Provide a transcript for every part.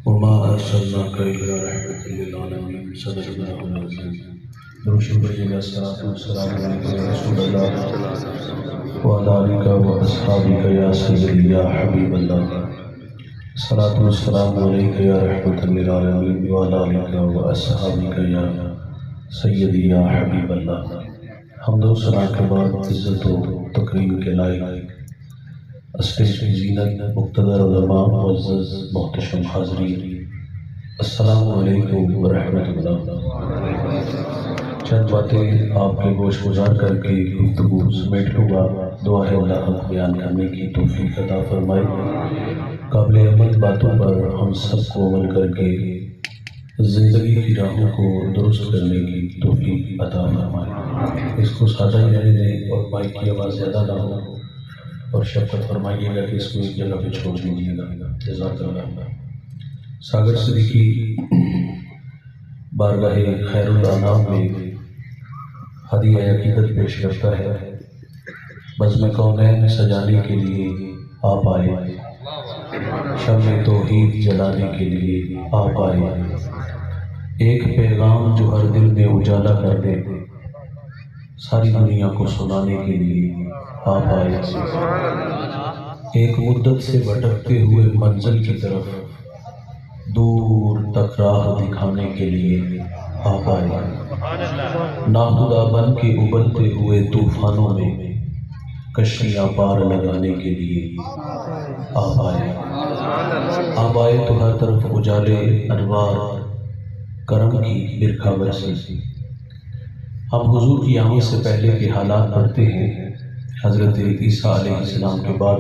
وما أرسلناك إلا رحمة للعالمين صدق الله العظيم. درود بھیجے گا الصلوۃ والسلام علیک یا رسول اللہ وعلی آلک و اصحابک یا سیدی یا حبیب اللہ. الصلوۃ والسلام علیک یا رحمة للعالمین وعلی آلک و اصحابک یا سیدی یا حبیب اللہ. حمد و ثنا کے بعد عزت و تکریم کے لائق اسٹیج کی زینت مقتدر علماء معزز محتشم حاضرین، السلام علیکم ورحمۃ اللہ. چند باتیں آپ کے گوش گزار کر کے گفتگو سمیٹ لوں گا. دعا ہے اللہ حق بیان کرنے کی توفیق عطا فرمائے. قابل عمل باتوں پر ہم سب کو عمل کر کے زندگی کی راہوں کو درست کرنے کی توفیق عطا فرمائے. اس کو سادہ ہی رہنے دیں اور مائک کی آواز زیادہ نہ ہو، اور شفقت فرمائیے گا کہ اس کو ایک جگہ پہ چھوڑ دیجیے گا. جزاک اللہ. ساگر صدیقی بارگاہ خیر الانام میں ہدیہ عقیدت پیش کرتا ہے. بزم کونین سجانے کے لیے آپ آئے، شمع توحید جلانے کے لیے آپ آئے. ایک پیغام جو ہر دل میں اجالا کر دے، ساری دنیا کو سنانے کے لیے آپ آئے. ایک مدت سے بھٹکتے ہوئے منزل کی طرف دور تک راہ دکھانے کے لیے آپ آئے. ناخدا بن کے ابلتے ہوئے طوفانوں میں کشتیاں پار لگانے کے لیے آپ آئے. آپ آئے تو ہر طرف اجالے انوار کرم کی برکھا برسی. ہم حضور کی آمد سے پہلے کے حالات پڑھتے ہیں. حضرت عیسیٰ علیہ السلام کے بعد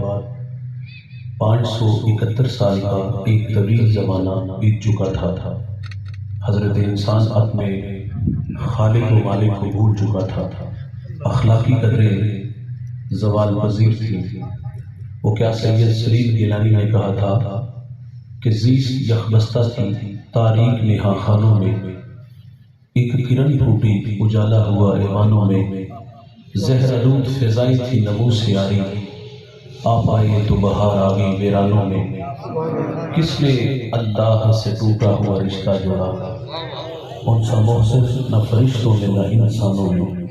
571 سال کا ایک طویل زمانہ بیت چکا تھا. حضرت انسان اپنے خالق و مالک کو بھول چکا تھا. اخلاقی قدریں زوال پذیر تھیں. وہ کیا سید سلیم گیلانی نے کہا تھا کہ زیست یخبستہ تھی تاریک نہا خانوں میں، ایک کرن پھوٹی اجالا ہوا ایوانوں میں، زہر آلود فضائیں تھی نمو سے آری. آپ آئے تو بہار آ گئی ویرانوں میں. کس نے اللہ سے ٹوٹا ہوا رشتہ جوڑا، ان سا محسن نہ فرشتوں میں نہ انسانوں میں.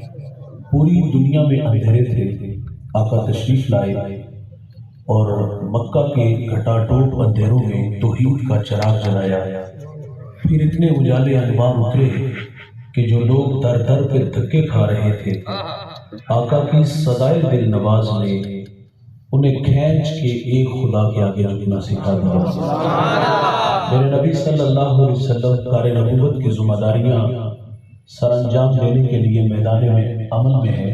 پوری دنیا میں اندھیرے تھے، آقا تشریف لائے اور مکہ کے گھٹا ٹوپ اندھیروں میں توحید کا چراغ جلایا. پھر اتنے اجالے انوار اترے کہ جو لوگ در در پہ دھکے کھا رہے تھے، آقا کی صدائے دل نواز نے انہیں کھینچ کے ایک خدا کے آگے جھکنا سکھا دیا. میرے نبی صلی اللہ علیہ وسلم کار نبوت کی ذمہ داریاں سر انجام دینے کے لیے میدان میں عمل میں ہے.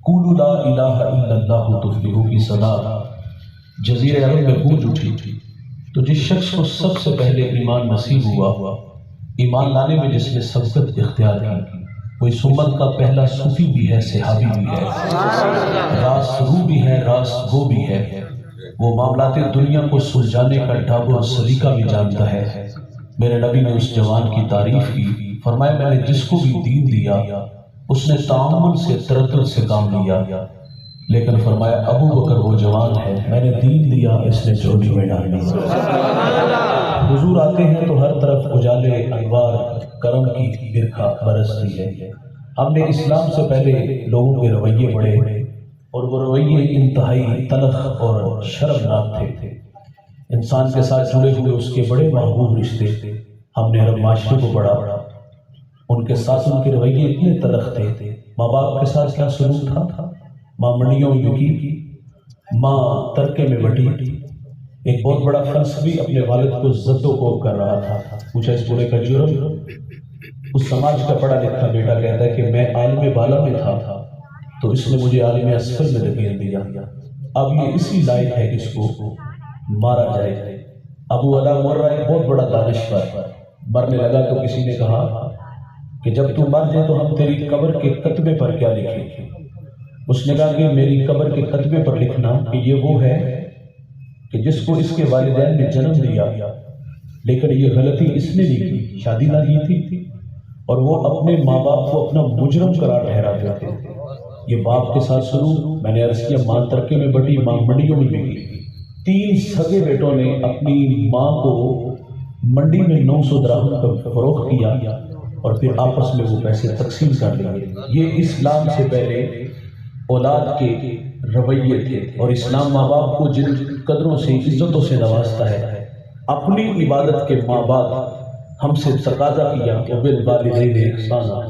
قولوا لا الہ الا اللہ تفلحوا کی صدا جزیرہ عرب میں گونج اٹھی. تو جس شخص کو سب سے پہلے ایمان نصیب ہوا، ایمان لانے میں جس نے سبقت اختیار کی، وہ اس امت کا پہلا صوفی بھی ہے، صحابی بھی ہے، راست رو بھی ہے، راست گو بھی ہے. وہ معاملات دنیا کو سلجھانے کا ڈھاب اور سلیقہ بھی جانتا ہے. میرے نبی نے اس جوان کی تعریف کی. فرمایا میں نے جس کو بھی دین دیا اس نے تعامل سے ترتل سے کام لیا، لیکن فرمایا ابو بکر وہ جوان ہے، میں نے دین دیا اس نے جھولی میں ڈال دیا. حضور آتے ہیں تو ہر طرف اجالے انوار کرم کی برکھا برستی ہے. ہم نے اسلام سے پہلے لوگوں کے رویے پڑھے اور وہ رویے انتہائی تلخ اور شرمناک تھے. انسان کے ساتھ جڑے ہوئے اس کے بڑے محبوب رشتے ہم نے عرب معاشرے کو پڑھا. ان کے ساتھ ان کے رویے اتنے تلخ تھے. ماں باپ کے ساتھ کیا سلوک تھا؟ ماں منڈیوں میں بکی، ماں ترکے میں بٹی. ایک بہت بڑا فلسفی اپنے والد کو زد و کوب کر رہا تھا. پوچھا اس پورے کا جرم؟ اس سماج کا پڑھا لکھا بیٹا کہتا ہے کہ میں عالم بالا میں تھا تو اس نے مجھے عالم اسفل میں دھکیل دیا. اب یہ اسی لائق ہے کہ اس کو مارا جائے. ابو علا مرہ ایک بہت بڑا دانشور مرنے لگا تو کسی نے کہا کہ جب تو مر جائے تو ہم تیری قبر کے کتبے پر کیا لکھیں؟ اس نے کہا کہ میری قبر کے کتبے پر لکھنا کہ یہ وہ ہے کہ جس کو اس کے والدین نے جنم دیا، لیکن یہ غلطی اس نے نہیں کی، شادی نہ کی تھی، اور وہ اپنے ماں باپ کو اپنا مجرم قرار ٹھہراتے تھے. یہ باپ کے ساتھ سلوک میں نے عرض کیا. ماں ترکے میں بٹی، ماں منڈیوں میں بکی. 3 سگے بیٹوں نے اپنی ماں کو منڈی میں 900 درہم کا فروخت کیا اور پھر آپس میں وہ پیسے تقسیم کر لیے۔ یہ اسلام سے پہلے اولاد کے رویے تھے، اور اسلام ماں باپ کو جن قدروں سے عزتوں سے نوازتا ہے، اپنی عبادت کے ماں باپ ہم سے تقاضا کیا کہ بالوالدین احسانا،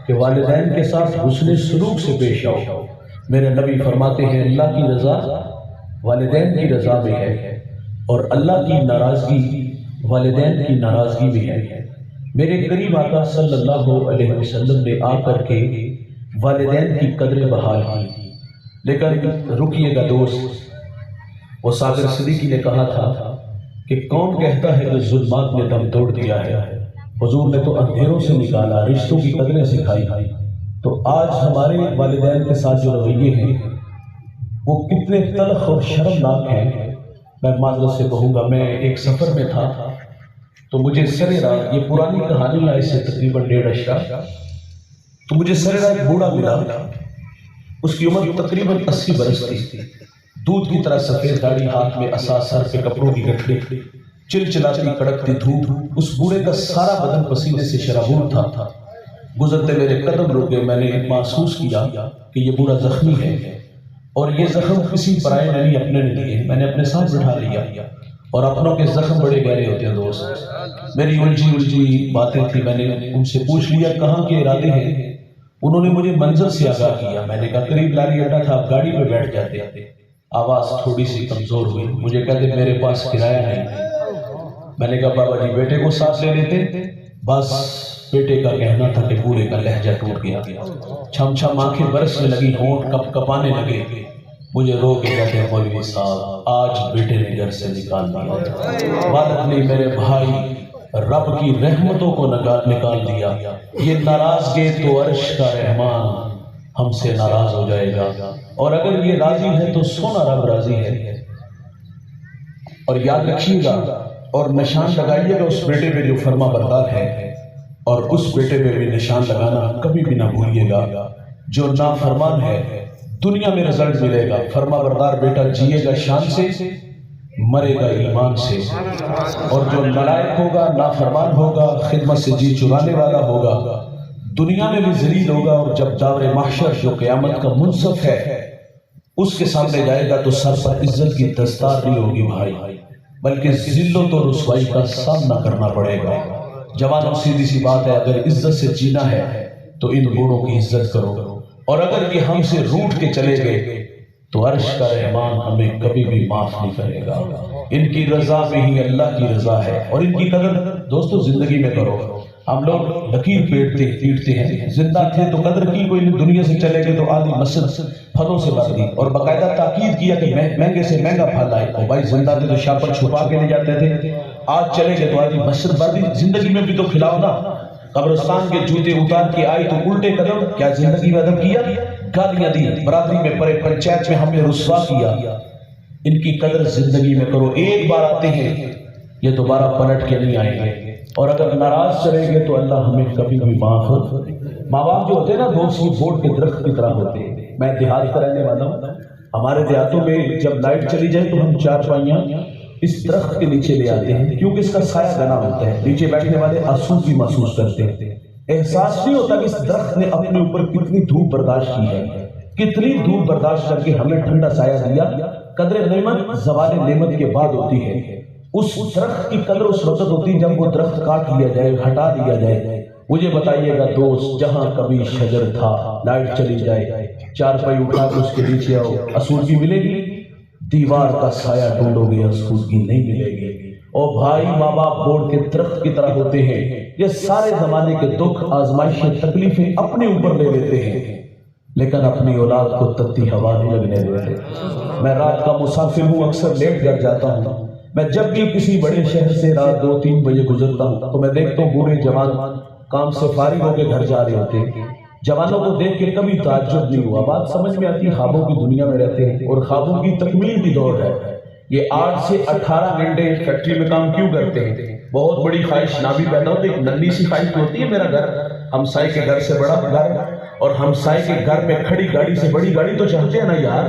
کہ والدین کے ساتھ حسن سلوک سے پیش آؤ۔ میرے نبی فرماتے ہیں اللہ کی رضا والدین کی رضا میں ہے، اور اللہ کی ناراضگی والدین کی ناراضگی میں ہے۔ میرے قریب آقا صلی اللہ علیہ وسلم نے آ کر کے والدین کی قدریں بحال کی، لیکن رکیے گا دوست، وہ ساغر صدیقی نے کہا تھا کہ کون کہتا ہے کہ ظلمات نے دم توڑ دیا ہے؟ حضور نے تو اندھیروں سے نکالا، رشتوں کی قدریں سکھائی۔ تو آج ہمارے والدین کے ساتھ جو رویے ہیں وہ کتنے تلخ اور شرمناک ہیں۔ میں معذرت سے کہوں گا، میں ایک سفر میں تھا تو مجھے سرے راہ، یہ پرانی کہانی ہے، اس سے تقریباً 1.5 اشرا، تو مجھے سرے راہ ایک بوڑھا ملا، اس کی عمر تقریباً 80 برس تھی، دودھ کی طرح سفید داڑھی، ہاتھ میں عصا، سر پہ کپڑوں کی گٹھلی، چلچلاتی کڑکتی دھوپ، اس بوڑھے کا سارا بدن پسینے سے شرابور تھا۔ گزرتے میرے قدم رک گئے، میں نے محسوس کیا کہ یہ بوڑھا زخمی ہے، اور یہ زخم کسی پرائے نے نہیں، اپنے نے دیے۔ میں نے اپنے ساتھ بٹھا لیا، اور اپنوں کے زخم بڑے گہرے ہوتے ہیں دوست۔ میری الجھی باتیں تھی، میں نے ان سے پوچھ لیا کہاں کے ارادے ہیں؟ انہوں نے مجھے منظر سے آگاہ کیا۔ میں نے کہا قریب لاری اڈا تھا، آپ گاڑی پہ بیٹھ جاتے۔ آواز تھوڑی سی کمزور ہوئی، مجھے کہتے میرے پاس کرایہ نہیں۔ میں نے کہا بابا جی بیٹے کو ساتھ لے لیتے۔ بس بیٹے کا کہنا تھا کہ بوڑھے کا لہجہ ٹوٹ گیا، چھم چھم آنکھیں برسنے لگی، ہونٹ کپ کپانے لگے۔ مجھے رو کے کہتے ہیں مولوی صاحب آج بیٹے نے گھر سے نکال دیا، والد نے میرے بھائی رب کی رحمتوں کو نکال دیا۔ یہ ناراض گے تو عرش کا رحمان ہم سے ناراض ہو جائے گا، اور اگر یہ راضی ہے تو سونا رب راضی ہے۔ اور یاد رکھیے گا اور نشان لگائیے گا اس بیٹے پہ جو فرما بردار ہے، اور اس بیٹے پہ بھی نشان لگانا کبھی بھی نہ بھولیے گا۔ جو نافرمان ہے دنیا میں رزلٹ ملے گا، فرما بردار بیٹا جیے گا شان سے، مرے گا ایمان سے، اور جو نالائق ہوگا، نافرمان ہوگا، خدمت سے جی چرانے والا ہوگا، دنیا میں بھی ذلیل ہوگا، اور جب دار محشر جو قیامت کا منصف ہے اس کے سامنے جائے گا تو سر پر عزت کی دستار نہیں ہوگی بھائی، بلکہ ذلت و رسوائی کا سامنا کرنا پڑے گا۔ جوانوں سیدھی سی بات ہے، اگر عزت سے جینا ہے تو ان بوڑھوں کی عزت کرو، اور اگر یہ ہم سے روٹ کے چلے گئے تو عرش کا رحمان ہمیں کبھی بھی معاف نہیں کرے گا۔ ان کی رضا میں ہی اللہ کی رضا ہے، اور ان کی قدر دوستو زندگی میں کرو۔ ہم لوگ لکیر پیٹتے ہیں، زندہ تھے تو قدر کی، کوئی دنیا سے چلے گئے تو آدھی مسجد پھلوں سے بھر دی، اور باقاعدہ تاکید کیا کہ مہنگے سے مہنگا پھل آئے۔ اور بھائی زندہ تھے تو شاپر چھپا کے لے جاتے تھے، آج چلے گئے تو آدھی مسجد بھر دی۔ زندگی میں بھی تو کھلاؤ نا۔ قبرستان کے جوتے اتار کے آئی تو الٹے قدم، کیا زندگی میں ادب کیا؟ گالیاں دی، برادری میں پڑے، پنچایت میں ہم نے رسوا کیا۔ ان کی قدر زندگی میں کرو، ایک بار آتے ہیں یہ دوبارہ پلٹ کے نہیں آئیں گے، اور اگر ناراض چلیں گے تو اللہ ہمیں کبھی بھی معاف۔ ماں باپ جو ہوتے ہیں نا دوست، یہ بورڈ کے درخت کی طرح ہوتے ہیں۔ میں دیہات کا رہنے والا ہوں، ہمارے دیہاتوں میں جب لائٹ چلی جائے تو ہم چارپائیاں اس درخت کے نیچے لے آتے ہیں، کیونکہ اس کا سایہ گنا ہوتا ہے، نیچے بیٹھنے والے آسودگی محسوس کرتے ہیں۔ احساس نہیں ہوتا کہ اس درخت نے اپنے اوپر کتنی دھوپ برداشت کی ہے، کتنی دھوپ برداشت کر کے ہمیں ٹھنڈا سایہ دیا۔ قدر نعمت زوال نعمت کے بعد ہوتی ہے۔ اس درخت کی قدر اس وقت ہوتی ہے جب وہ درخت کاٹ لیا جائے، ہٹا دیا جائے۔ مجھے بتائیے گا دوست، جہاں کبھی شجر تھا، لائٹ چلی جائے، چارپائی اٹھا کے اس کے نیچے آؤ، آسودگی ملے گی؟ دیوار کا سایہ ڈھونڈو گے، آسودگی نہیں ملے گی۔ اور بھائی ماں باپ بورڈ کے درخت کی طرح ہوتے ہیں، یہ سارے زمانے کے دکھ، آزمائشیں، تکلیفیں اپنے اوپر لے لیتے ہیں، لیکن اپنی اولاد کو تتی ہوا نہیں لگنے دیتے۔ میں رات کا مسافر ہوں، اکثر لیٹ کر جاتا ہوں۔ میں جب بھی کسی بڑے شہر سے رات 2-3 بجے گزرتا ہوں تو میں دیکھتا ہوں بوڑھے جوان کام سے فارغ ہو کے گھر جا رہے ہوتے ہیں۔ جوانوں کو دیکھ کے کبھی تعجب نہیں ہوا، بات سمجھ میں آتی، خوابوں کی دنیا میں رہتے ہیں، اور خوابوں کی تکمیل کی دور ہے۔ یہ 8 سے 18 گھنٹے فیکٹری میں کام کیوں کرتے ہیں؟ بہت بڑی خواہش نہ بھی پیدا ہوتی، ایک ننھی سی خواہش ہوتی ہے، میرا گھر ہمسائے کے گھر سے بڑا گھر، اور ہمسائے کے گھر میں کھڑی گاڑی سے بڑی گاڑی تو چاہتے ہیں نا یار۔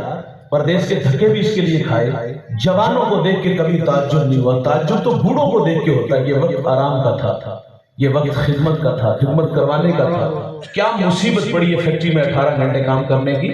پردیس کے دھکے بھی اس کے لیے کھائے. جوانوں کو دیکھ کے کبھی تعجب نہیں ہوا. تعجب تو بوڑھوں کو دیکھ کے ہوتا ہے. یہ وقت آرام کا تھا, یہ وقت خدمت کا تھا, خدمت کروانے کا تھا. کیا مصیبت پڑی ہے فیکٹری میں 18 گھنٹے کام کرنے کی.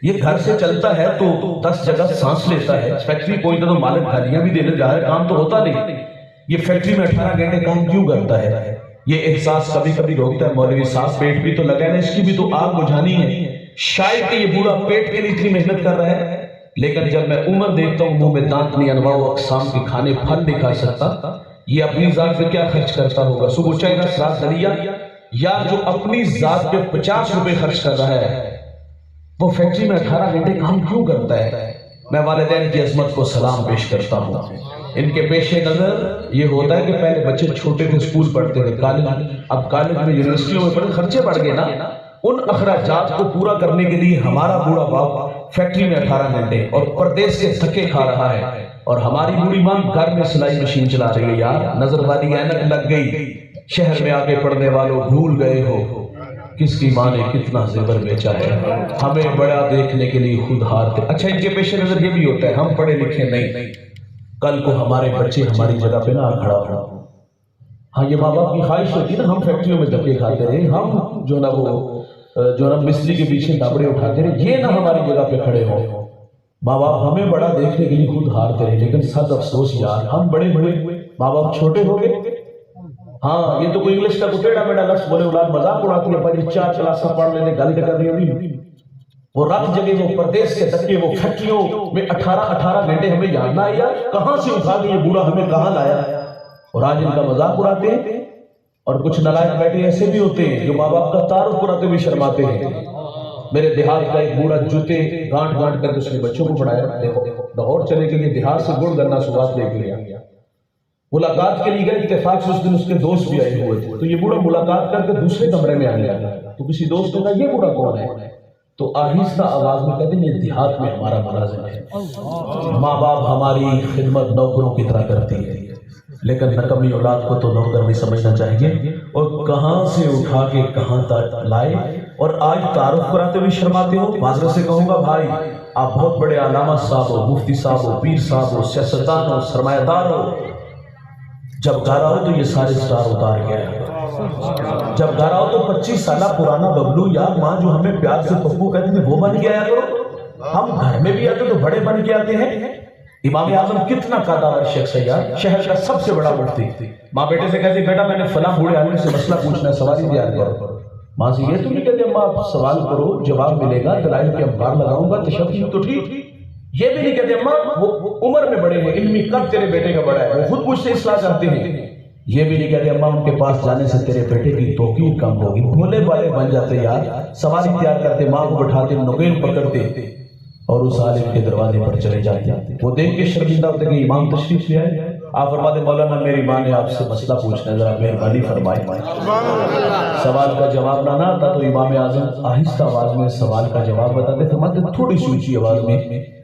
یہ گھر سے چلتا ہے تو 10 جگہ سانس لیتا ہے. فیکٹری پہنچتا تو مالک گالیاں بھی دینے جا رہا ہے, کام تو ہوتا نہیں. یہ فیکٹری میں 18 گھنٹے کام کیوں کرتا ہے؟ یہ احساس کبھی کبھی روکتا ہے مولوی صاحب پیٹ بھی تو لگا ہے نا, اس کی بھی تو آگ بجھانی ہے. شاید کہ یہ بوڑھا پیٹ کے لیے اتنی محنت کر رہا ہے, لیکن جب میں عمر دیکھتا ہوں منہ میں دانت نہیں, انواع و اقسام کے کھانے پھل نہیں کھا سکتا, یہ اپنی ذات پہ کیا خرچ کرتا ہوگا. صبح چاہے گا سرات دلیا, یا جو اپنی ذات پہ 50 روپے خرچ کر رہا ہے وہ فیکٹری میں 18 گھنٹے کام کیوں کرتا ہے. میں والدین کی عظمت کو سلام پیش کرتا ہوں. ان کے پیش نظر یہ ہوتا ہے کہ پہلے بچے چھوٹے تھے, اسکول پڑھتے تھے, کالج, اب کالج میں یونیورسٹیوں میں پڑھے, خرچے بڑھ گئے نا. ان اخراجات کو پورا کرنے کے لیے ہمارا بوڑھا باپ فیکٹری میں 18 گھنٹے اور پردیس کے دھکے کھا رہا ہے, اور ہماری بوڑھی ماں گھر میں سلائی مشین چلا رہی ہے. یار نظر والی اینک لگ گئی, شہر میں آگے پڑھنے والوں بھول گئے ہو کس کی ماں نے کتنا زیور بیچا ہے. ہمیں بڑا دیکھنے کے لیے خود ہارتے. اچھا ان کے پیش نظر یہ بھی ہوتا ہے ہم پڑھے لکھے نہیں, کل کو ہمارے بچے ہماری جگہ پہ نہ کھڑا ہو. ہاں یہ ماں باپ کی خواہش ہوتی ہے نا, ہم فیکٹریوں میں دھکے کھاتے رہے, ہم جو نا مستری کے پیچھے دابڑے اٹھاتے رہے, یہ نہ ہماری جگہ پہ کھڑے ہوں. ماں باپ ہمیں بڑا دیکھنے کے لیے خود ہارتے رہے, لیکن صد افسوس یار ہم بڑے ہوئے, ماں باپ چھوٹے ہو گئے. ہاں یہ تو کوئی انگلش کا کوئی ٹیڑھا میڑھا لفظ بولے اولاد مذاق اڑاتی ہے, بڑی 4 کلاسیں پڑھ لینے گل کر رہی ہوئی. وہ رات جگے, وہ پردیس کے دھکے, وہ فیکٹریوں میں 18 گھنٹے ہمیں یاد نہ آیا, کہاں سے اٹھا کے یہ بوڑھا ہمیں کہاں لایا. اور آج ان کا مذاق اڑاتے ہیں. اور کچھ نالائق بیٹے ایسے بھی ہوتے ہیں جو ماں باپ کا تعارف کراتے ہوئے شرماتے ہیں. میرے دیہات کا ایک بوڑھا جوتے گانٹ گانٹ کر کے اس نے بچوں کو پڑھایا. دیکھو لاہور چلے کے لیے دیہات سے گڑ گنا سواد لے کے گیا, ملاقات کے لیے گئے, اتفاق سے اس دن اس کے دوست بھی آئے ہوئے تھے. تو یہ بوڑھا ملاقات کر کے دوسرے کمرے میں آ گیا. تو کسی دوست نے کہا یہ بوڑھا کون ہے, تو آہستہ آواز میں کہتے ہیں یہ دیہات میں ہمارا ملازم ہے. ماں باپ ہماری خدمت نوکروں کی طرح کرتی ہے, لیکن نکمی اولاد کو تو نوکر بھی سمجھنا چاہیے. اور کہاں سے اٹھا کے کہاں تک لائے, اور آج تعارف کراتے ہوئے شرماتے ہو. معذرت سے کہوں گا بھائی, آپ بہت بڑے علامہ صاحب ہو, مفتی صاحب ہو, پیر صاحب ہو, سیاستدان ہو, سرمایہ دار ہو. جب گھر آؤ تو یہ سارے سٹار اتار گیا. جب گھر آؤ تو 25 سالہ پرانا ببلو یا ماں جو ہمیں پیار سے پپو کہتے تھے وہ بن کے آیا کرو. ہم گھر میں بھی آتے تو بڑے بن کے آتے ہیں. امام اعظم کتنا قادر شخص ہے یار, شہر کا سب سے بڑا مفتی. ماں بیٹے سے کہتی بیٹا میں نے فلاں بوڑھے عالم سے مسئلہ پوچھنا ہے, سوال ہی تیار کرو. ماں سے یہ تو نہیں کہتے اماں آپ سوال کرو, جواب ملے گا, دلائل کے انبار لگاؤں گا, تشفی تو ٹھیک. یہ بھی نہیں کہتے اماں وہ عمر میں بڑے ہیں, علمی قد تیرے بیٹے کا بڑا ہے, وہ خود مجھ سے اصلاح کرتے ہیں. یہ بھی نہیں کہتے اماں ان کے پاس جانے سے تیرے بیٹے کی توقیر کم ہوگی. بھولے والے بن جاتے یار, سوال اختیار کرتے, ماں کو بٹھاتے, نگین پکڑتے اور اس عالم کے دروازے پر چلے جاتے. وہ دیکھ کے شرمندہ ہوتے کہ امام تشریف لے آئے. آپ فرماتے مولانا میری ماں نے آپ سے مسئلہ پوچھنا ہے, ذرا مہربانی فرمائے. سوال کا جواب نہ آتا تو امام اعظم آہستہ آواز میں سوال کا جواب بتاتے. فرماتے تھوڑی سی اونچی آواز میں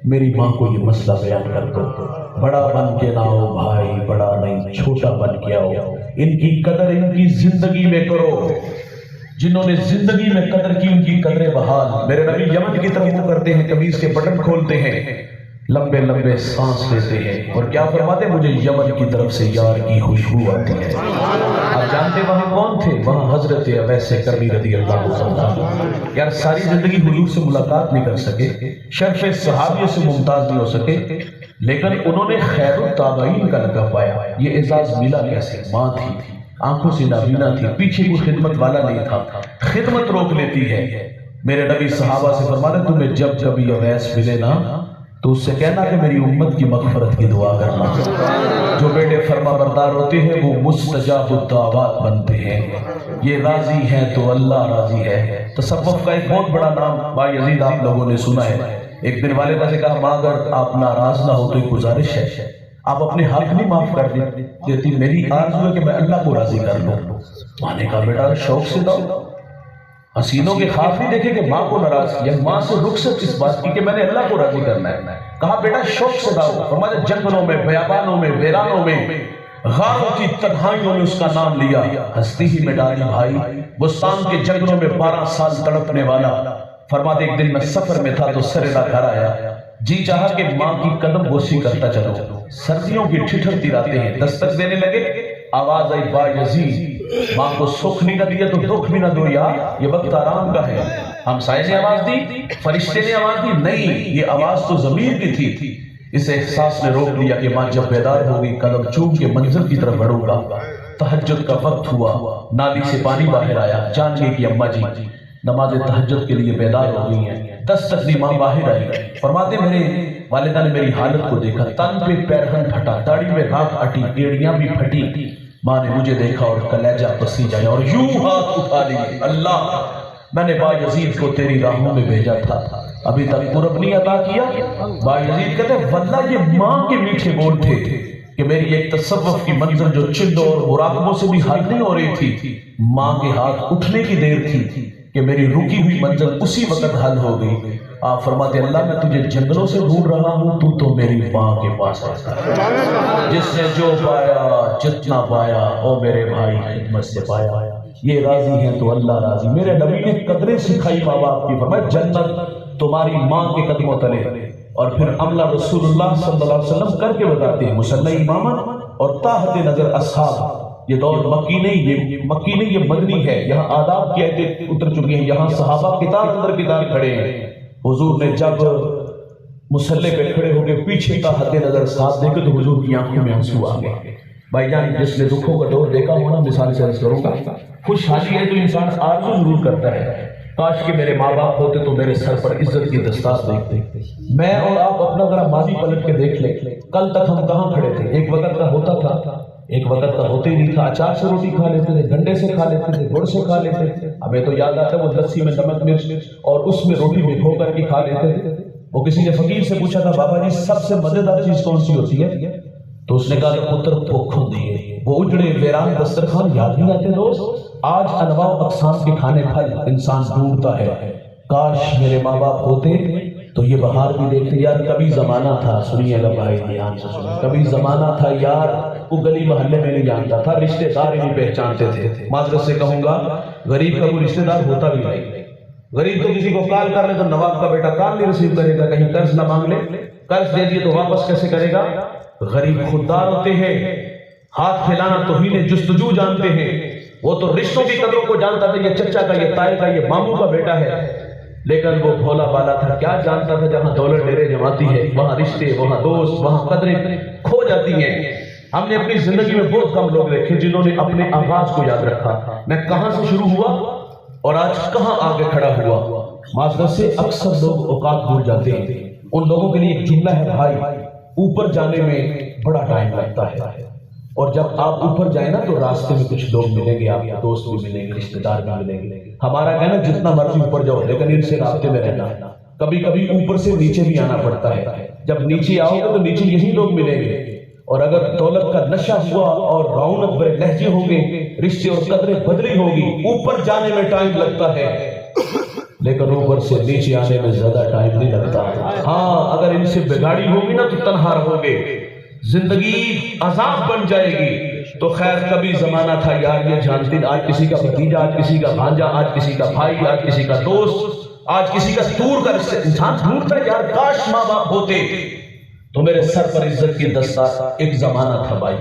میری ماں کو یہ مسئلہ بیان کر دو. بڑا بن کے نہ ہو بھائی, بڑا نہیں, چھوٹا بن کے آؤ. ان کی قدر ان کی زندگی میں کرو. جنہوں نے زندگی میں قدر کی ان کی قدریں بحال. میرے نبی یمن کی طرف منہ کرتے ہیں, قمیص کے بٹن کھولتے ہیں, لمبے لمبے سانس لیتے ہیں, اور کیا فرماتے مجھے یمن کی طرف سے یار کی خوشبو آتی ہے. آپ جانتے وہاں کون تھے؟ وہاں حضرت اویس کرنی رضی اللہ عنہ. یار ساری زندگی حضور سے ملاقات نہیں کر سکے, شرف صحابیوں سے ممتاز نہیں ہو سکے, لیکن انہوں نے خیر التابعین کا لقب پایا. یہ اعزاز ملا کیسے؟ ماں تھی, آنکھوں سے نابینا تھی, پیچھے کوئی خدمت والا نہیں تھا. خدمت روک لیتی ہے. میرے نبی صحابہ سے فرماتے تمہیں جب جب یہ اویس ملے نا تو اس سے کہنا کہ میری امت کی مغفرت کی دعا کرنا. جو بیٹے فرما بردار ہوتے ہیں وہ مستجاب الدعوات بنتے ہیں. یہ راضی ہیں تو اللہ راضی ہے. تصوف کا ایک بہت بڑا نام بایزید آپ لوگوں نے سنا ہے. ایک دن والدہ سے کہا ماں اگر آپ ناراض نہ ہو تو ایک گزارش ہے, آپ اپنے حق نہیں معاف کر دیتی, میری آرزو ہے کہ میں اللہ کو راضی کر لوں. ماں نے کہا بیٹا شوق سے دو. حسینوں کے خواب نہیں دیکھے کہ ماں کو ناراض کیا, ماں سے رخصت اس بات کی کہ میں نے اللہ کو راضی کرنا ہے. کہا بیٹا شوق سے داؤ. ہمارے جنگلوں میں, بیابانوں میں, ویرانوں میں, غاروں کی تنہائیوں میں اس کا نام لیا. ہستی ہی میں ڈالی بھائی, بستان کے جنگلوں میں 12 سال تڑپنے والا, فرماتے ایک دن میں سفر میں تھا تو سریرا گھر آیا، جی چاہا کہ ماں کی قدم بوسی کرتا چلو، سردیوں کی ٹھٹھرتی راتیں ہیں دستک دینے لگے، آواز آئی با یزید ماں کو سکھ نہیں نہ دیا تو دکھ بھی نہ دو یار، یہ وقت آرام کا ہے۔ ہمسائے نے آواز دی، فرشتے نے آواز دی، نہیں یہ آواز تو ضمیر کی تھی۔ اس احساس نے روک لیا کہ ماں جب بیدار ہوگی قدم چوم کے منزل کی طرف بڑھوں گا۔ تہجد کا وقت ہوا، نالی سے پانی باہر آیا، جان گئی کہ اماں جی نماز تہجد کے لیے بیدار ہو گئی ہیں۔ دستک دی، ماں باہر آئی، فرماتے میرے والدہ نے میری حالت کو دیکھا، تن پہ پیرہن پھٹا، داڑھی میں راکھ اٹی، ایڑیاں بھی پھٹی۔ ماں نے مجھے دیکھا اور کلیجہ پسیج آیا اور یوں ہاتھ اٹھا لیے، اللہ میں نے با یزید کو تیری راہوں میں بھیجا تھا، ابھی تک قرب نہیں عطا کیا۔ با یزید کہتے ہیں واللہ یہ ماں کے میٹھے بول تھے کہ میری ایک تصوف کی منزل جو چندوں اور مراقبوں سے بھی حل نہیں ہو رہی تھی، ماں کے ہاتھ اٹھنے کی دیر تھی کہ میری رکی ہوئی منزل اسی وقت حل ہو گئی۔ آپ فرماتے اللہ میں تجھے جنگلوں سے ڈھونڈ رہا ہوں، تو میری ماں کے پاس آتا ہے۔ جس نے جو پایا جتنا پایا او میرے بھائی خدمت سے پایا، یہ راضی ہیں تو اللہ راضی۔ میرے نبی نے قدریں سکھائی ماں باپ کی، فرمایا جنت تمہاری ماں کے قدموں تلے، اور پھر عملہ رسول اللہ صلی اللہ علیہ وسلم کر کے بتاتے ہیں، مصلی امامت اور تحت نظر اصحاب۔ یہ دور مکی نہیں یہ مدنی ہے، یہاں آداب کی آیتیں اتر چکی ہیں، یہاں صحابہ کتاب اندر کتاب کھڑے ہیں۔ حضور نے جب مصلی پہ کھڑے ہو کے پیچھے تحت نظر ساتھ دیکھے تو حضور کی آنکھوں میں آنسو آ گئے۔ بھائی جان جس نے دکھوں کا دور دیکھا ہونا، مثال سے عرض کروں گا، خوشحالی ہے تو انسان آرزو ضرور کرتا ہے، کاش کہ میرے ماں باپ ہوتے تو میرے سر پر عزت کی دستار دیکھتے۔ میں اور آپ اپنا ذرا ماضی پلٹ کے دیکھ لیں، کل تک ہم کہاں کھڑے تھے؟ ایک وقت کا ہوتا تھا، ایک وقت کا ہوتے ہی نہیں تھا، اچار سے روٹی کھا لیتے تھے، گنڈے سے کھا لیتے تھے، گڑ سے کھا لیتے تھے۔ ہمیں تو یاد آتا ہے وہ لسی میں نمک مرچ اور اس میں روٹی بھگو کر کے کھا لیتے تھے۔ وہ کسی نے فقیر سے پوچھا تھا بابا جی سب سے مزیدار چیز کون سی ہوتی ہے؟ تو اس نے کہا کہ پتر پوکھوں دیے، وہ اجڑے ویران دسترخوان یاد نہیں آتے دوست؟ آج انواع اقسام کے کھانے پھل انسان ڈھونڈتا ہے، کاش میرے ماں باپ ہوتے تو یہ بہار بھی دیکھتے۔ یار کبھی زمانہ تھا، سنیے گا بھائی دھیان سے سنیے، کبھی زمانہ تھا یار وہ گلی محلے میں نہیں جانتا تھا، رشتے دار ہی نہیں پہچانتے تھے۔ معذرت سے کہوں گا غریب کا کوئی رشتے دار ہوتا بھی نہیں۔ غریب تو کسی کو کال کر لے تو نواب کا بیٹا کال نہیں ریسیو کرے گا، کہیں قرض نہ مانگ لے، قرض دے دیے تو واپس کیسے کرے گا؟ غریب خوددار ہوتے ہیں، ہاتھ پھیلانا توہین جستجو جانتے ہیں۔ وہ تو رشتوں کی قدروں کو جانتا تھا، یہ چچا کا، یہ تائی کا، یہ ماموں کا بیٹا ہے، لیکن وہ بھولا بالا تھا، کیا جانتا تھا جہاں دولت ڈیرے جماتی ہے وہاں رشتے، وہاں دوست، وہاں قدریں کھو جاتی ہیں۔ ہم نے اپنی زندگی میں بہت کم لوگ دیکھے جنہوں نے اپنے آغاز کو یاد رکھا، میں کہاں سے شروع ہوا اور آج کہاں آگے کھڑا ہوا۔ معذرت سے اکثر لوگ اوقات بھول جاتے ہیں، ان لوگوں کے لیے ایک جملہ ہے بھائی، اوپر جانے میں بڑا ٹائم لگتا ہے، اور جب آپ اوپر جائیں نا تو راستے میں کچھ لوگ ملیں گے، آپ کے دوست بھی ملیں گے، رشتے دار بھی ملیں گے۔ ہمارا کہنا جتنا مرضی اوپر جاؤ لیکن ان سے رابطے میں رہنا ہے، کبھی کبھی اوپر سے نیچے بھی آنا پڑتا ہے، جب نیچے آؤ گے تو نیچے یہی لوگ ملیں گے، اور اگر دولت کا نشہ ہوا اور رونق بڑے لہجے ہوں گے، رشتے اور قدریں بدلی ہوگی، اوپر جانے میں ٹائم لگتا ہے لیکن اوپر سے نیچے آنے میں زیادہ ٹائم نہیں لگتا۔ ہاں اگر ان سے بگاڑی ہوگی نا تو تنہا رہو گے، زندگی عذاب بن جائے گی۔ تو خیر کبھی زمانہ تھا یار یہ جانتے، آج کسی کا بھتیجا، آج کسی کا بھانجا، آج کسی کا بھائی، آج کسی کا دوست، آج کسی کا دور کا رشتہ، انسان ڈھونڈتا ہے یار کاش ماں باپ ہوتے تو میرے سر پر عزت کی دستار۔ ایک زمانہ تھا بھائی،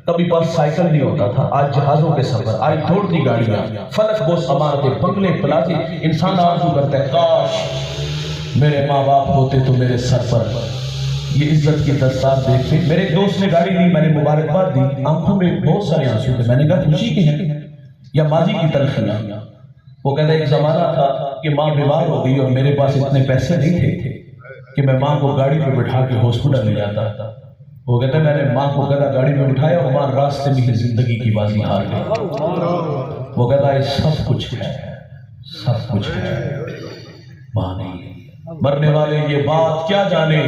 کبھی پاس سائیکل نہیں ہوتا تھا، آج جہازوں کے سفر، آج دوڑتی گاڑیاں، فلک بوس عمارتیں، بنگلے، پلازے، انسان آرزو کرتا ہے کاش میرے ماں باپ ہوتے تو میرے سر پر یہ عزت کی دستار دیکھتے۔ میرے دوست نے گاڑی لی، میں نے مبارکباد دی، آنکھوں میں بہت سارے آنسو تھے، میں نے کہا خوشی کے ہیں یا ماضی کی تلخیاں؟ وہ کہتا ہے ایک زمانہ تھا کہ ماں بیمار ہو گئی اور میرے پاس اتنے پیسے نہیں تھے کہ میں ماں کو گاڑی پہ بٹھا کے ہاسپٹل لے جاتا تھا۔ وہ کہتا ہے میں نے ماں کو گدا گاڑی میں بٹھایا اور ماں راستے میں ہی زندگی کی بازی ہار گئی۔ وہ کہتا ہے سب کچھ ہے، سب کچھ ہے، ماں نہیں۔ مرنے والے یہ بات کیا جانے،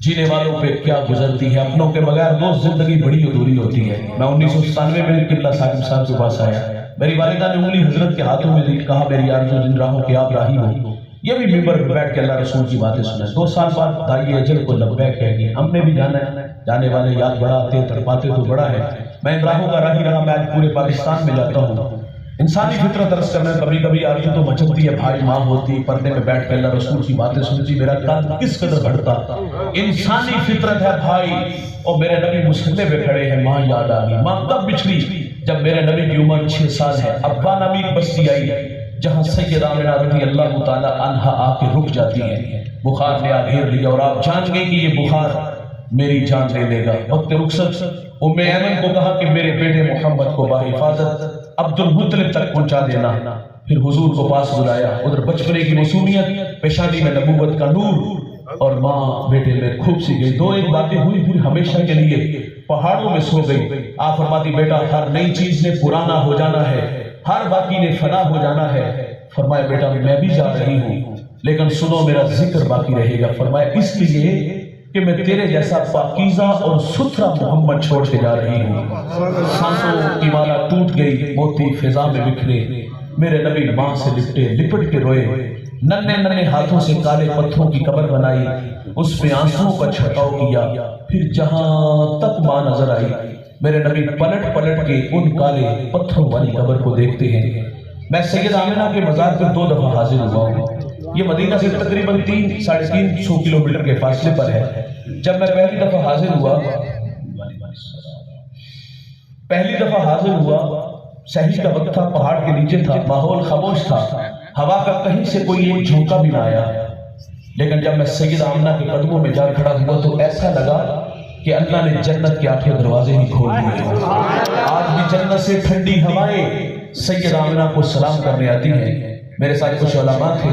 جینے والوں پہ کیا گزرتی ہے، اپنوں کے بغیر دوست زندگی بڑی ادھوری ہوتی ہے۔ میں 1997 میں قبلہ ثاقب صاحب کے پاس آیا، میری والدہ نے انگلی حضرت کے ہاتھوں میں دی، کہا میری آرزو جن راہوں کے آپ راہی ہو۔ یہ بھی ممبر پہ بیٹھ کے اللہ رسول کی باتیں سنیں۔ 2 سال بعد دائی اجل کو لبیک کہہ گئے، ہم نے بھی جانا ہے، جانے والے یاد بڑا آتے تڑپاتے تو بڑا ہے۔ میں ان راہوں کا راہی رہا، میں آج پورے پاکستان میں جاتا ہوں، انسانی فطرت عرض کرنا ہے، کبھی کبھی آرزو تو مچلتی ہے، بھائی ماں ہوتی، پردے میں بیٹھ کے اللہ رسول کی باتیں سنتی، میرا قلب کس قدر بڑھتا۔ انسانی فطرت ہے بھائی، اور میرے نبی مصلے پہ کھڑے ہیں، ماں یاد آ گئی۔ ماں کب بچھڑی؟ جب میرے نبی کی عمر 6 سال ہے، ابا نامی ایک بستی آئی جہاں سیدہ آمنہ رضی اللہ تعالی عنہا آ کے رک جاتی ہیں، بخار نے آ گھیر لیا اور آپ جان گئے کہ یہ بخار میری جان لے لے گا۔ وقت رخصت ام ایمن کو کہا کہ میرے بیٹے محمد کو بحفاظت عبد المطلب تک پہنچا دینا۔ پھر حضور کو پاس بلایا، ادھر بچپنے کی معصومیت، پیشانی میں نبوت کا نور، اور ماں بیٹے میں خوب سی گئی۔ دو ایک باتیں ہوئی، پھر ہمیشہ کے لیے پہاڑوں میں سو گئی۔ آپ فرماتی بیٹا ہر نئی چیز نے پرانا ہو جانا ہے، ہر باقی نے فنا ہو جانا ہے۔ فرمایا بیٹا میں بھی جا رہی ہوں لیکن سنو میرا ذکر باقی رہے گا۔ فرمایا اس لیے کہ میں تیرے جیسا پاکیزہ اور ستھرا محمد چھوڑ کے جا رہی ہوں۔ سانسوں کی مالا ٹوٹ گئی، موتی فضا میں بکھرے، میرے نبی ماں سے لپٹ کے روئے، ننھے ننھے ہاتھوں سے کالے پتھروں کی قبر بنائی، اس پہ آنسوں کا چھڑکاؤ کیا۔ پھر جہاں تک ماں نظر آئی، میرے نبی پلٹ پلٹ کے ان کالے پتھروں والی قبر کو دیکھتے ہیں۔ میں سیدہ آمنہ کے مزار پہ 2 دفعہ حاضر ہوا ہوں۔ یہ مدینہ سے تقریباً 300-350 کلومیٹر کے فاصلے پر ہے۔ جب میں پہلی دفعہ حاضر ہوا سحری کا وقت تھا، پہاڑ کے نیچے تھا، ماحول خاموش تھا، ہوا کا کہیں سے کوئی ایک جھونکا بھی نہ آیا۔ لیکن جب میں سیدہ آمنہ کے قدموں میں جا کھڑا ہوا تو ایسا لگا کہ اللہ نے جنت کے 8 دروازے ہی کھول دیے۔ آج بھی جنت سے ٹھنڈی ہوائیں سیدہ آمنہ کو سلام کرنے آتی ہیں۔ میرے ساتھ کچھ علماء تھے،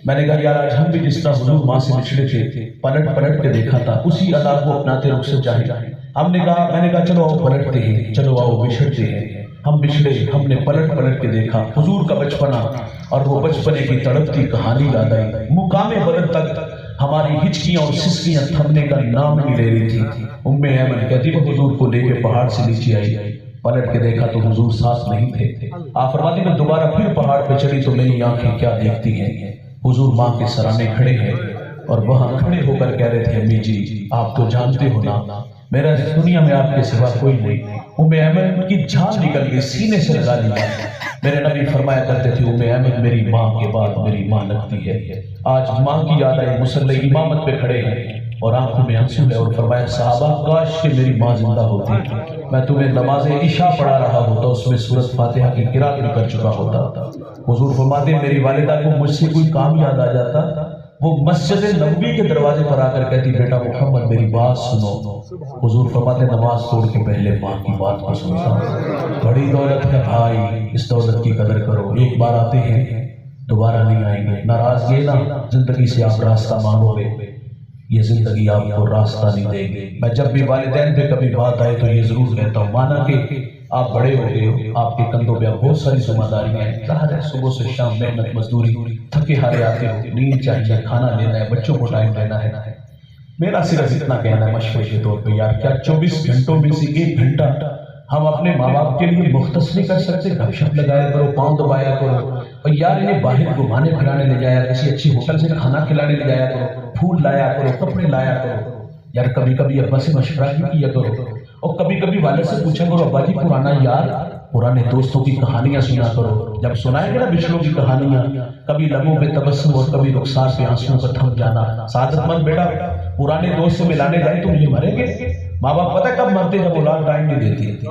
میں نے کہا یار آج ہم بھی جس طرح حضور ماں سے بچھڑے تھے، پلٹ پلٹ کے دیکھا تھا، اسی ادا کو اپناتے رخ سے چاہے۔ میں نے کہا چلو آؤ پلٹتے ہیں، چلو آؤ بچھڑتے ہیں۔ ہم بچھڑے، ہم نے پلٹ پلٹ کے دیکھا حضور کا بچپنا، اور وہ بچپنے کی تڑپتی کہانی یاد آئی۔ مقام بدر تک ہماری ہچکیاں اور سسکیاں تھمنے کا نام نہیں لے رہی تھی۔ ام ایمن کہتی وہ حضور کو لے کے پہاڑ سے نیچے آئی، پلٹ کے دیکھا تو حضور ساتھ نہیں تھے۔ آپ فرماتی میں دوبارہ پھر پہاڑ پہ چڑھی تو میری آنکھیں کیا دیکھتی ہیں، حضور ماں کے سرانے کھڑے ہیں، اور وہاں کھڑے ہو کر کہہ رہے تھے امی جی آپ تو جانتے ہو نا میرا اس دنیا میں آپ کے سوا کوئی نہیں۔ ام ایمن کی جان نکل گئی، سینے سے لگا لیا۔ میرے نبی فرمایا کرتے تھے ام ایمن میری ماں کے بعد میری ماں لگتی ہے۔ آج ماں کی یاد آئی، مصلی امامت پہ کھڑے ہیں اور آنکھوں میں آنسو ہے، اور فرمایا صحابہ کاش کہ میری ماں زندہ ہوتی، میں تمہیں نماز عشاء پڑھا رہا ہوتا، اس میں سورۃ فاتحہ کی قرات بھی کر چکا ہوتا۔ حضور فرماتے میری والدہ کو مجھ سے کوئی کام یاد آ جاتا، وہ مسجد نبوی کے دروازے پر آ کر کہتی بیٹا محمد میری بات سنو۔ حضور فرماتے نماز توڑ کے پہلے ماں کی بات کو سنتا۔ بڑی دولت ہے بھائی، اس دولت کی قدر کرو، ایک بار آتے ہیں دوبارہ نہیں آئیں گے۔ ناراضگی نا زندگی سے آپ راستہ مانگو گے، یہ زندگی آپ کو راستہ نہیں دے گی۔ میں جب بھی والدین پہ کبھی بات آئے تو یہ ضرور کہتا ہوں، مانا کہ آپ بڑے ہو گئے ہو، آپ کے کندھوں پہ بہت ساری ذمہ داریاں ہیں، ظاہر ہے صبح سے شام محنت مزدوری، تھکے ہارے آتے ہو، نیند چاہیے، کھانا لینا ہے، بچوں کو ٹائم دینا ہے۔ میرا صرف اتنا کہنا ہے مشورے کے طور پہ، یار کیا 24 گھنٹوں میں سے 1 گھنٹہ ہم اپنے ماں باپ کے لیے مختص نہیں کر سکتے؟ گپ شپ لگایا کرو، پاؤں دبایا کرو، اور یار انہیں باہر گھمانے پھرانے لے جایا، کسی اچھی ہوٹل سے کھانا کھلانے لے جایا کرو، پھول لایا کرو، کپڑے لایا کرو۔ یار کبھی کبھی ابا سے مشورہ بھی کیا کرو، اور کبھی کبھی والد سے پوچھا کرو ابا جی پرانا یار پرانے دوستوں کی کہانیاں سنا کرو۔ جب سنائے گے نا بچڑوں کی کہانیاں، کبھی لبوں پہ تبسم اور کبھی رخسار پہ آنسوں کا تھم جانا۔ سعادت مند بیٹا پرانے دوست سے ملانے جائیں تو یہ مریں گے؟ ماں باپ پتہ کب مرتے جب اولاد ٹائم نہیں دیتی۔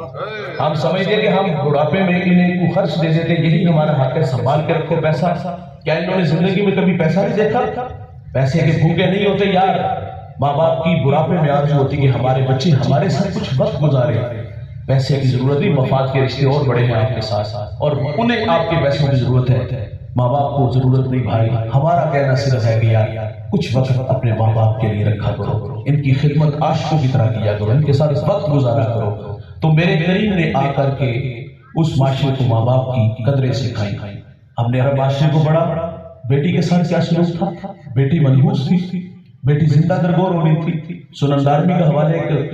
ہم سمجھتے کہ ہم بڑھاپے میں انہیں کو خرچ دے دیتے، یہی ہمارا حق ہے، سنبھال کے رکھو پیسہ۔ کیا انہوں نے زندگی میں کبھی پیسہ نہیں دیکھا؟ پیسے کے بھوکے نہیں ہوتے یار۔ ماں باپ کی بڑھاپے میں آرزو ہوتی کہ ہمارے بچے ہمارے ساتھ کچھ وقت گزارے۔ پیسے کی ضرورت نہیں، مفاد کے رشتے اور بڑے ہیں آپ کے ساتھ، اور انہیں آپ کے پیسوں کی ضرورت ہے، ماں باپ کو ضرورت نہیں بھائی۔ ہمارا کہنا صرف ہے کہ یار کچھ وقت اپنے ماں باپ کے لیے رکھا کرو، ان کی خدمت عاشقوں کی طرح کیا کرو، ان کے ساتھ وقت گزارا کرو۔ تو میرے کریم نے آ کر کے اس معاشرے کو ماں باپ کی قدریں سکھائی۔ ہم نے ہر معاشرے کو بڑا بیٹی کے ساتھ کیا سلوک تھا؟ بیٹی منحوس تھی، بیٹی زندہ درگور ہونی تھی۔ سنن دارمی کا حوالے ایک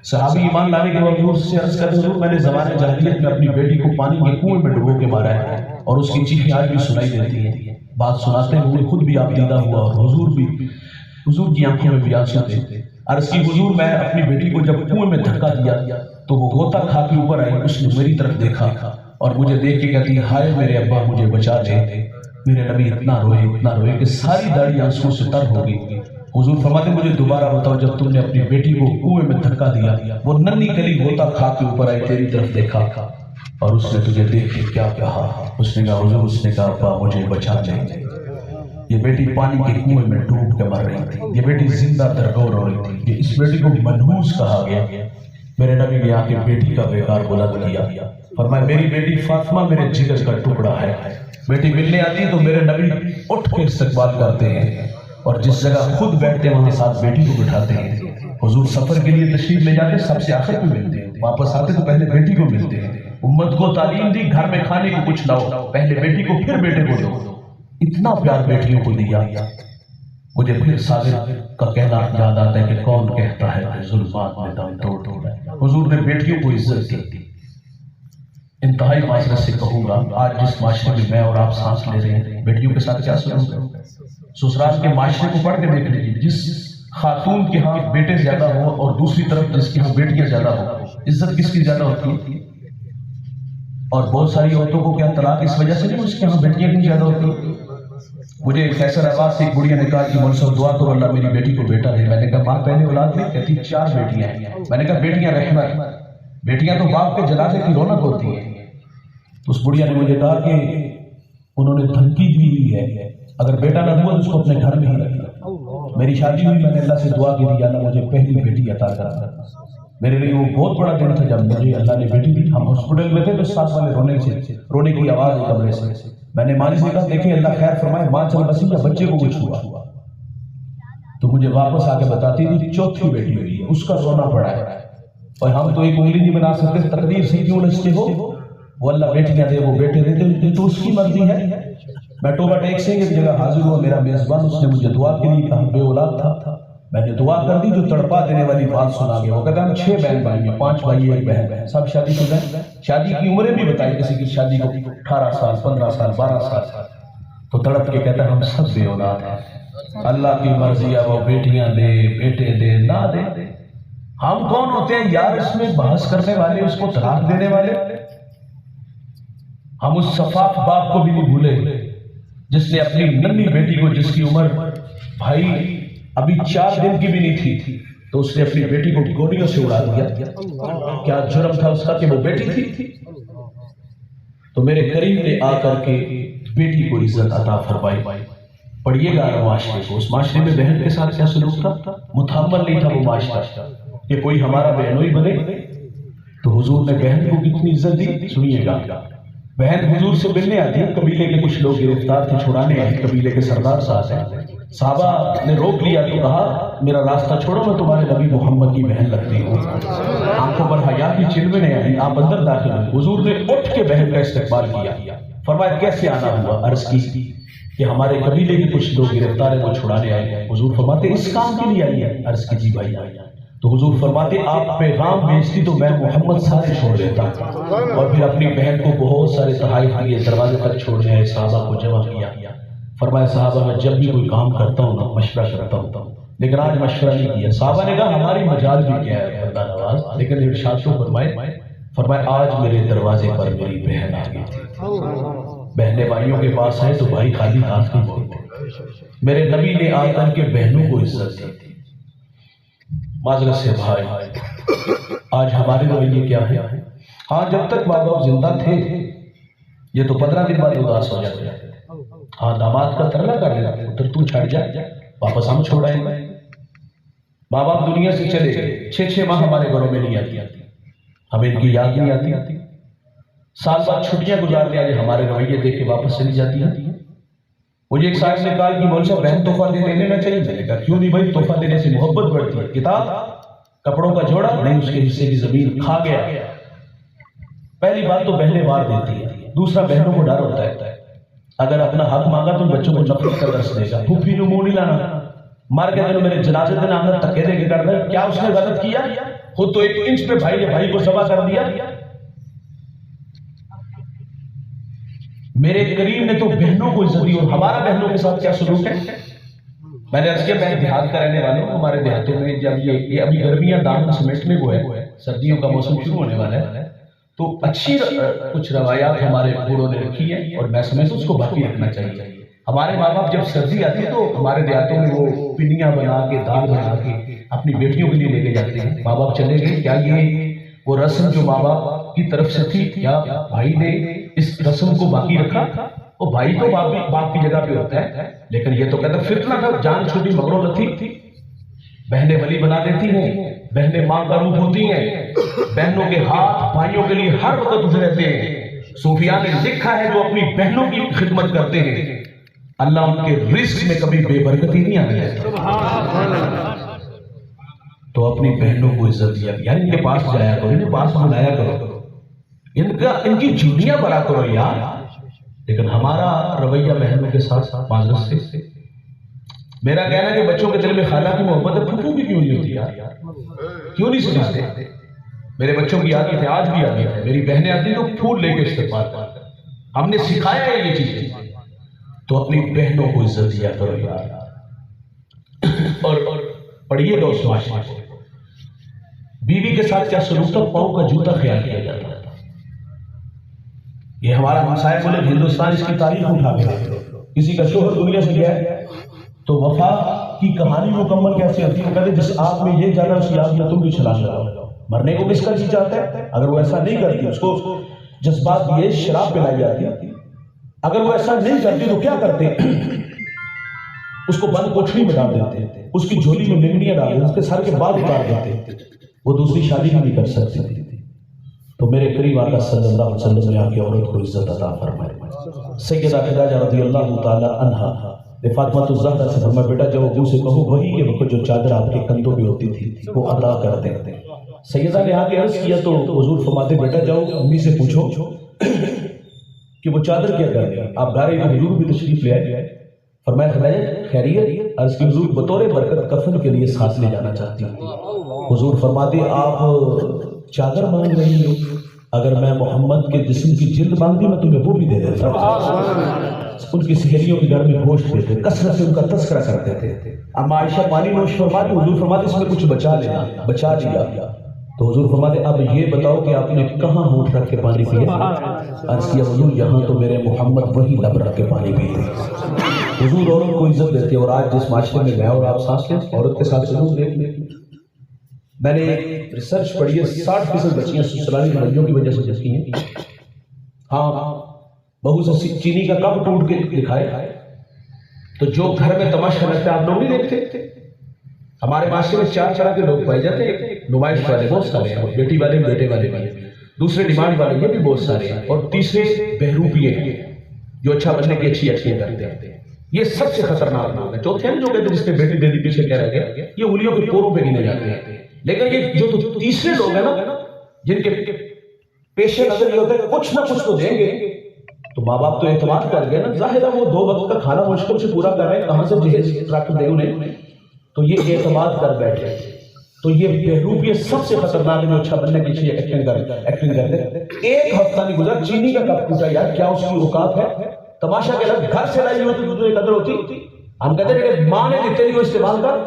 صحابی ایمان لانے کے بعد حضور سے عرض کرتے حضور میں نے زمانے جاہلیت میں اپنی بیٹی کو پانی کے کنویں میں ڈبو کے مارا ہے، اور اس کی چیخیں آج بھی سنائی دیتی ہیں۔ بات سناتے ہوئے خود بھی آپ دیدہ ہوا، اور حضور کی آنکھوں میں بھی آنسو تھے۔ عرض کی حضور میں اپنی بیٹی کو جب کنویں میں دھکا دیا تو وہ غوطہ کھا کے اوپر آئی، اس نے میری طرف دیکھا اور مجھے دیکھ کے کہتی ہائے میرے ابا مجھے بچا لے. میرے نبی اتنا روئے کہ ساری داڑھی آنسوں سے تر ہو گئی. حضور فرماتے مجھے دوبارہ بتاؤ جب تم نے اپنی بیٹی کو کنویں میں دھکا دیا وہ ننھی کلی غوطہ کھا کے اوپر آئی تیری طرف دیکھا اور اس نے تجھے دیکھ کے کیا کہا؟ اس نے کہا حضور اس نے کہا ابا مجھے بچا لے. یہ بیٹی پانی کے کنویں میں ڈوب کے مر رہی تھی. یہ بیٹی زندہ درگور ہو رہی تھی. اس بیٹی کو منحوس کہا گیا. میرے نبی نے آ کے بیٹی کا وقار بلند کیا. فرمایا میری بیٹی فاطمہ میرے جگر کا ٹکڑا ہے. بیٹی ملنے آتی ہے تو میرے نبی اٹھ کے استقبال کرتے ہیں اور جس جگہ خود بیٹھتے ہیں وہاں ساتھ بیٹی کو بٹھاتے ہیں. حضور سفر کے لیے تشریف لے جاتے سب سے آخر میں ملتے ہیں. واپس آتے تو پہلے بیٹی کو ملتے ہیں. امت کو تعلیم دی گھر میں کھانے کو کچھ لاؤ پہلے بیٹی کو پھر بیٹے کو دو. اتنا پیار بیٹیوں کو دیا. مجھے پھر صادق کا کہنا یاد آتا ہے کہ کون کہتا ہے کہ ظلمات میں دم توڑ دیا. حضور نے بیٹیوں کو عزت دی. انتہائی معذرت سے کہوں گا آج جس معاشرے میں میں اور آپ سانس لے رہے ہیں بیٹیوں کے ساتھ کیا سلوک ہے؟ سسرال کے معاشرے کو پڑھ کے دیکھ لیجیے. جس خاتون کے ہاں بیٹے زیادہ ہو اور دوسری طرف جس کے ہاں بیٹیاں زیادہ ہو عزت کس کی زیادہ ہوتی ہے؟ اور بہت ساری عورتوں کو کیا طلاق اس وجہ سے نہیں اس کے ہاں بیٹیاں کیوں زیادہ ہوتی؟ مجھے فیصل آباد سے ایک بڑھیا نے کہا کہ مول صاحب دعا کرو اللہ میری بیٹی کو بیٹا دے. میں نے کہا ماں پہلے اولاد میں کہتی 4 بیٹیاں ہیں. میں نے کہا بیٹیاں رحمت. بیٹیاں تو باپ کے جنازے کی رونق ہوتی ہیں. اس بڑھیا نے مجھے کہا کہ انہوں نے دھمکی دی ہوئی ہے اگر بیٹا نہ ہوا تو اس کو اپنے گھر میں ہی رکھنا. میری شادی ہوئی میں نے اللہ سے دعا کی تھی اللہ مجھے پہلی بیٹی عطا کرا. میرے لیے وہ بہت بڑا دن تھا جب مجھے اللہ نے بیٹی دی. ہم ہاسپٹل میں تھے تو ساتھ والے رونے کی آواز ہے کمرے سے. میں نے ماں سے کہا دیکھیں اللہ خیر فرمائے ماں چل بسی یا بچے کو کچھ ہوا تو مجھے واپس آ کے بتاتی تھی 4تھی بیٹی ہوئی ہے اس کا رونا پڑا ہے. اور ہم تو ایک انگلی نہیں بنا سکتے تقدیر سے کیوں لچتے ہو. وہ اللہ بیٹیاں دے وہ بیٹے دے تو اس کی مرضی ہے. میں ٹوبہ ٹیک سے ایک جگہ حاضر ہوا. میرا میزبان اس نے مجھے دعا کے لیے کہا بے اولاد تھا. میں نے دعا کر دی جو تڑپا دینے والی بات سنا گیا. وہ کہتا ہم 6 بہن بھائی ہیں 5 بھائی ایک بہن سب شادی شدہ. شادی کی عمریں بھی بتائی کسی کی شادی کو 18 سال 15 سال 12 سال تو تڑپ کے کہتا ہے ہم سب بے اولاد ہیں. اللہ کی مرضی ہے وہ بیٹیاں دے بیٹے دے نہ دے. ہم کون ہوتے ہیں یار اس میں بحث کرنے والے اس کو طلاق دینے والے. ہم اس صفاف باپ کو بھی نہیں بھولے جس نے اپنی ننھی بیٹی کو جس کی عمر بھائی ابھی 4 دن کی بھی نہیں تھی تو اس نے اپنی بیٹی کو گولیوں سے اڑا دیا. کیا جرم تھا اس کا کہ وہ بیٹی تھی. تو میرے قریب نے آ کر کے بیٹی کو عزت عطا فرمائی. پڑھیے گا معاشرے کو. اس معاشرے میں بہن کے ساتھ کیا سلوک تھا. متحمل نہیں تھا وہ معاشرہ کہ کوئی ہمارا بہنوئی بنے. تو حضور نے بہن کو کتنی عزت دی سنیے گا. بہن حضور سے ملنے آتی ہے. قبیلے کے کچھ لوگ گرفتار تھے چھڑانے آئے. قبیلے کے سردار ساتھ ہیں. صحابہ نے روک لیا تو کہا میرا راستہ چھوڑو میں تمہارے نبی محمد کی بہن لگتی ہوں. آنکھوں پر حیا کی چلمیں آئی. آپ اندر داخل ہوئے. حضور نے اٹھ کے بہن کا استقبال کیا. فرمایا کیسے آنا ہوا. عرض کی کہ ہمارے قبیلے کے کچھ لوگ گرفتار ہیں وہ چھڑانے آئے. حضور فرماتے اس کام کے لیے آئی ہے. عرض کی جی بھائی آئی. تو حضور فرماتے آپ پیغام بھیجتی تو میں محمد سارے چھوڑ دیتا اور پھر اپنی بہن کو بہت سارے تحائف دیے دروازے تک چھوڑنے آئے. صحابہ کو جمع کیا. فرمایا صحابہ میں جب بھی کوئی کام کرتا ہوں نا مشورہ کرتا ہوں لیکن آج مشورہ نہیں کیا. صحابہ نے کہا ہماری مجال بھی کیا ہے بندہ نواز. لیکن ارشاد تو فرمایا آج میرے دروازے پر میری بہن آ گئی تھی. بہنیں بھائیوں کے پاس آئے تو بھائی خالی ہاتھ نہیں بولتے. میرے نبی نے آ کر کے بہنوں کو عزت دی. معذرت سے بھائی آج ہمارے رویے کیا ہے. ہاں جب تک ماں باپ زندہ تھے یہ تو 15 دن بعد اداس ہو جاتے. ہاں داماد کا ترلا کر لینا پتر تو چھڑ جا واپس ہم چھوڑائیں گے. ماں باپ دنیا سے چلے گئے 6 ماہ ہمارے گھروں میں نہیں آتی. ہمیں ان کی یاد نہیں آتی. سال بعد چھٹیاں گزارتے آج ہمارے رویے دیکھ کے واپس چلی جاتی ہیں. مجھے ایک صاحب نے کہا کہ مول صاحب بہن تحفہ دینے نہ چاہیے. میں نے کہا کیوں نہیں بھائی تحفہ دینے سے محبت بڑھتی ہے. کتاب کپڑوں کا جوڑا نہیں اس کے حصے کی زمین کھا گیا. پہلی بات تو بہنیں مار دیتی ہے. دوسرا بہنوں کو ڈر ہوتا ہے اگر اپنا حق مانگا تو بچوں کو نفرت کا درس دے گا. پھوپھی نو منہ نہیں لانا. مار کے دنوں میرے جنازے دن آنا تکے دے کے کر دے. کیا اس نے غلط کیا؟ خود تو 1 انچ پہ بھائی نے بھائی کو ذبح کر دیا. میرے کریم نے تو بہنوں کو عزت دی. اور ہمارا بہنوں کے ساتھ کیا سلوک ہے. میں نے عرض کیا میں دیہات کا رہنے والا ہوں. ہمارے دیہاتوں میں جب یہ ابھی گرمیاں دامن سمیٹنے کو ہے سردیوں کا موسم شروع ہونے والا ہے تو اچھی کچھ روایات ہمارے بوڑھوں نے رکھی ہیں اور میں سمجھتا ہوں اس کو باقی رکھنا چاہیے. ہمارے ماں باپ جب سردی آتی ہے تو ہمارے دیہاتوں میں وہ پنیاں بنا کے دال بنا کے اپنی بیٹیوں کے لیے لے کے جاتے ہیں. ماں باپ چلے گئے, کیا یہ وہ رسم جو ماں باپ کی طرف سے تھی کیا بھائی نے اس رسم کو باقی رکھا؟ وہ بھائی تو باپ کی جگہ پہ ہوتا ہے, لیکن یہ تو کہتا فتنہ تھا, جان چھوٹی مگروں نہ تھی. بہنیں ولی بنا دیتی ہیں, بہنیں ماں کا روپ ہوتی ہیں, بہنوں کے ہاتھ بھائیوں کے لیے ہر وقت اٹھے رہتے ہیں. صوفیاء نے لکھا ہے جو اپنی بہنوں کی خدمت کرتے ہیں اللہ ان کے رزق میں کبھی بے برکتی نہیں آنے دیتا. تو اپنی بہنوں کو عزت دیا, یار ان کے پاس جایا کرو, ان کے پاس منایا کرو, ان کی چوٹیاں بڑا کرو یار. لیکن ہمارا رویہ بہنوں کے ساتھ معذرت سے میرا کہنا ہے کہ بچوں کے دل میں خالہ کی محبت ہے, پھوپھو بھی کیوں نہیں ہوتی یار, کیوں نہیں سکھاتے؟ میرے بچوں کی عادت ہے, آج بھی عادت ہے, میری بہنیں آتی تو پھول لے کے استقبال کرتے. ہم نے سکھایا ہے یہ چیزیں. تو اپنی بہنوں کو عزت دیا کرو یار. اور پڑھیے گا اس معاشرے کو, بیوی کے ساتھ کیا سلوک تھا, پاؤں کا جوتا خیال کیا جاتا تھا. یہ ہمارا ہمسایہ ملک ہندوستان اس کی تاریخ اٹھا کے دیکھ لو. کسی کا شوہر دنیا سے گیا ہے تو وفا کی کہانی مکمل کیسے ہوتی ہے؟ کہتے جس آگ میں یہ جانا اس کی آگ میں تم بھی چھلانگ لگاؤ. مرنے کو کس کا جی چاہتا ہے؟ اگر وہ ایسا نہیں کرتی, اس کو جذبات یہ شراب پلائی جاتی, اگر وہ ایسا نہیں کرتی تو کیا کرتے؟ اس کو بند کوٹھری میں ڈال دیتے, اس کی جھولی میں لنگڑیاں ڈال دیتے, اس کے سر کے بال اتار دیتے, وہ دوسری شادی بھی نہیں کر سکتی تھی. تو میرے قریب آقا صلی اللہ علیہ وسلم نے آ کے عورت کو عزت عطا فرمائی. سیدہ خدیجہ رضی اللہ تعالی عنہا نے فاطمہ الزہرا سے فرمایا, بیٹا جب ابو سے کہو وہی کے وقت جو چادر آپ کے کندھوں پہ ہوتی تھی وہ عطا کر دیں. سیدہ نے آ کے عرض کیا تو حضور فرماتے, بیٹا جاؤ امی سے پوچھو کہ وہ چادر کیا کر دیں. آپ گارے میں حضور بھی تشریف لے آئے. فرمایا خدیجہ خیریت؟ عرض کی حضور بطور برکت کفن کے لیے ساتھ لے جانا چاہتی ہوں. حضور فرماتے آپ چادر مانگ رہی ہو, اگر میں محمد کے جسم کی جلد مانگتی میں تمہیں وہ بھی دے دیتا. ان کی سہیلیوں کے گھر میں گوشت دیتے, کثرت سے ان کا تذکرہ کرتے تھے. اب عائشہ پانی نوش فرماتی, حضور فرماتے اس میں کچھ بچا لینا, بچا لیا. تو حضور فرماتے اب یہ بتاؤ کہ آپ نے کہاں ہونٹ رکھ کے پانی پیا؟ عرض کیا حضور یہاں تو میرے محمد وہی لب رکھ کے پانی پیتے. حضور عورت کو عزت دیتے. اور آج جس معاشرے میں گیا اور آپ سانس لیں عورت کے ساتھ سلوک دیکھ لیں. میں نے ایک ریسرچ پڑھی ہے, 60% بچیاں سسرالی بھائیوں کی وجہ سے جسکی ہیں. ہاں بہو سے چینی کا کپ ٹوٹ کے دکھائے تو جو گھر میں تماشا لگتا ہے آپ لوگ نہیں دیکھتے. ہمارے معاشرے میں 4 طرح کے لوگ پائے جاتے ہیں. نمائش والے بہت سارے ہیں, بیٹی والے بیٹے والے بھی, دوسرے ڈیمانڈ والے یہ بھی بہت سارے ہیں, اور تیسرے بہروپیے ہیں جو اچھا بننے کی اچھی کرتے ہیں. یہ سب سے خطرناک لوگ ہیں. چوتھے ہیں جو کہتے ہیں جس نے بیٹی دے دی پیچھے کہہ رہے گا, یہ انگلیوں کے پوروں پہ گنے جاتے ہیں. لیکن یہ جو تیسرے لوگ ہیں نا جن کے پیش نظر یہ ہوتا ہے کچھ نہ کچھ تو دیں گے, تو ماں باپ تو اعتماد کر گئے نا, ظاہر ہے وہ 2 وقت کا کھانا مشکل سے پورا کر رہے ہیں, کہاں سے جہیز رکھ دیں انہیں, تو یہ اعتماد کر بیٹھے. تو یہ بہروپیے سب سے خطرناک جو اچھا بننے کی چیز ایکٹنگ کرتے. 1 ہفتہ نہیں گزرا چینی کا کپ ٹوٹا, یار کیا اس کی اوقات ہے؟ تماشا کے لگ گھر سے لائی ہوتی تو تجھے قدر ہوتی. ہم کہتے ہیں کہ ماں نے دیتے نہیں استعمال کر,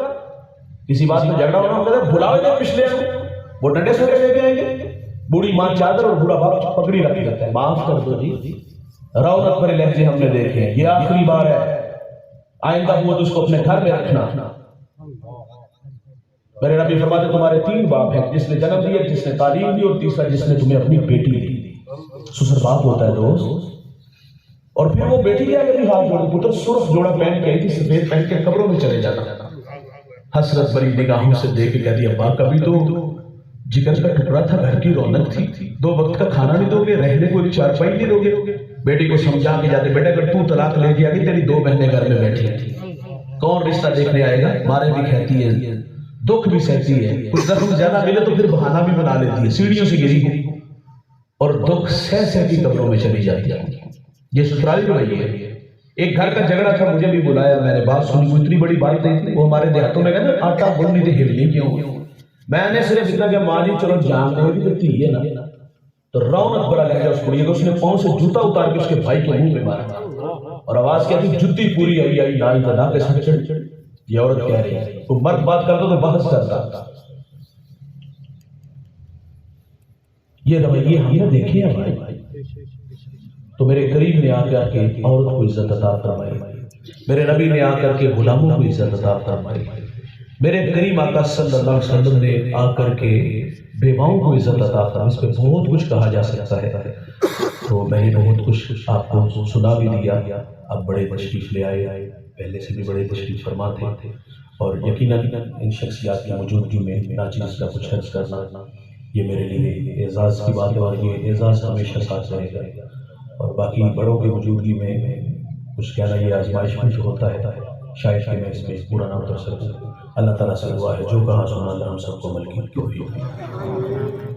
کسی بات میں جھگڑا ہونا, ہم کہتے ہیں بھلاؤ جائے پچھلے وہ ڈنڈے سے لے کے آئیں گے. بوڑھی ماں چادر اور بوڑھا باپ پگڑی رکھ دیتا ہے. معاف کر دو جی, رونق بھرے لہجے ہم نے دیکھے, یہ آخری بار ہے, آئندہ ہوا تو اس کو اپنے گھر میں رکھنا. میرے نبی فرماتے تمہارے 3 باپ ہیں, جس نے جنم دیا, جس نے تعلیم دی, اور تیسرا جس نے تمہیں اپنی بیٹی دی. سسر باپ ہوتا ہے دوست. اور پھر وہ بیٹی کے آگے بھی ہاتھ جوڑ, پتر سرخ جوڑا پہن کے آئی تھی, سفید پہن کے قبروں میں چلے جانا. حسرت بری نگاہوں سے دیکھ کے کہہ دیا, ابا کبھی تو جگر کا ٹکڑا تھا, گھر کی رونق تھی, 2 وقت کا کھانا نہیں دو گے, رہنے کو 1 چارپائی نہیں دو گے. بیٹی کو سمجھا کے جاتے, بیٹا اگر تو طلاق لے کے آگے تیری 2 بہنیں گھر میں بیٹھی ہیں, کون رشتہ دیکھنے آئے گا؟ مارے بھی کھاتی ہے, دکھ بھی سہتی ہے, کچھ زخم زیادہ ملے تو پھر بہانہ بھی بنا لیتی ہے, سیڑھیوں سے گری ہو اور دکھ سہ کی قبروں میں چلی جاتی ہے. یہ سسرالی رویہ ہے. ایک گھر کا جھگڑا تھا, مجھے بھی بلایا, میں نے بات سنی, وہ اتنی بڑی بات نہیں تھی. وہ ہمارے دیہاتوں میں کہتے ہیں آٹا گھڑنی تھی ہلنی کیوں. میں نے صرف اتنا کہ ماں جی چلو جان دے بھی دیتی ہے نا, تو رونق بڑا لہجہ اس کو, اس نے پاؤں سے جوتا اتار کے اس کے بھائی کے منہ میں مارا اور آواز کیا تھی, جتی پوری آئی نائی تدا کے ساتھ چڑھ. یہ عورت کہہ رہی ہے, تو مرد بات کرتا تو بحث کرتا. یہ رویے ہم نے دیکھے ہیں بھائی. تو میرے کریم نے آ کر کے عورت کو عزت عطا فرمائی، میرے نبی نے آ کر کے غلاموں کو عزت عطا فرمائی، میرے کریم آقا صلی اللہ علیہ وسلم نے آ کر کے بیواؤں کو عزت عطا فرمائی. اس پہ بہت کچھ کہا جا سکتا ہے، تو میں نے بہت کچھ آپ کو سنا بھی دیا. اب بڑے تشریف لے آئے، پہلے سے بھی بڑے تشریف فرما تھے، اور یقیناً ان شخصیات کی موجودگی میں ناچیز کا کچھ حرض کرنا یہ میرے لیے اعزاز کی بات ہے، اور یہ اعزاز ہمیشہ ساتھ رہے گا. اور باقی بڑوں کی موجودگی میں کچھ کہنا یہ آزمائش میں جو ہوتا ہے، شاید کہ میں اس میں پورا نہ اتر سکوں. اللہ تعالیٰ سے دعا ہے جو کہا سنا اللہ ہم سب کو عمل کی توفیق.